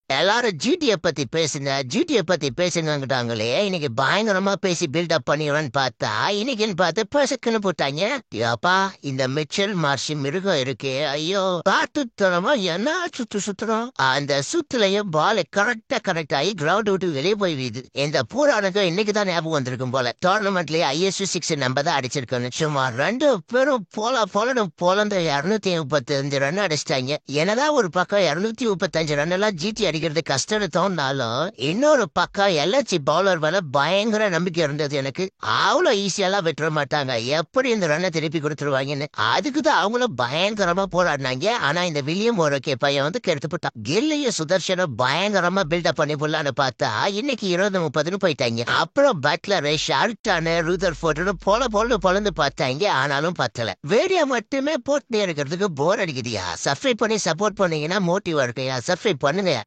எல்லாரும் ஜிடிஏ பத்தி பேசுங்க ஜிடிஏ பத்தி பேசுங்கட்டாங்களே இன்னைக்கு பயங்கரமா பேசி பில்டப் பண்ணிடுவேன்னு பார்த்தா இன்னைக்குன்னு பார்த்து பசக்குன்னு போட்டாங்க. ஏப்பா இந்த மிச்சல் மார்ஷி மிருகம் இருக்கே, ஐயோ பார்த்து தரமா என்ன சுத்துறோம். அந்த சுத்துலையும் பால் கரெக்டா ஆகி கிரவுண்ட் விட்டு வெளியே போய் வீது. இந்த பூரானுக்கு இன்னைக்கு தான் ஞாபகம் வந்திருக்கும் போல. டோர்னமெண்ட்லயே ஐஎஸ்யூ 6 நம்ம தான் அடிச்சிருக்கோம். சும்மா ரெண்டு பேரும் போலந்து 235 ரன் அடிச்சிட்டாங்க. என்னதான் ஒரு பக்கம் 235 ரன் எல்லாம் ஜிடி அடிக்கிறது கஷ்டம் தோணுனாலும் இன்னொரு பக்கம் எல்எச்சி பவுலர் மேல பயங்கர நம்பிக்கை இருந்தது எனக்கு. அவ்வளவு ஈஸியெல்லாம் விட்டுற மாட்டாங்க, எப்படி இந்த ரன்னை திருப்பி கொடுத்துருவாங்கன்னு. அதுக்குதான் அவங்களும் பயங்கரமா போராடினாங்க. ஆனா இந்த வில்லியம் ஓரோகே பையன் வந்து கெடுத்து போட்டான். கில்லையும் சுதர்ஷனும் பயங்கரமா பில்டப் பண்ணி போடலான்னு பார்த்தா இன்னைக்கு 20-30 போயிட்டாங்க. அப்புறம் பட்லர், ஷார்டானு, ரூதர் போர்டுன்னு பொழந்து பார்த்தாங்க. ஆனாலும் பத்தல. வேடியா மட்டுமே போட்டு இருக்கிறதுக்கு போர் அடிக்குதியா. சப்ஸ்கிரைப் பண்ணி சப்போர்ட் பண்ணீங்கன்னா மோட்டிவா இருக்கையா. சப்ஸ்கிரைப் பண்ணுங்க.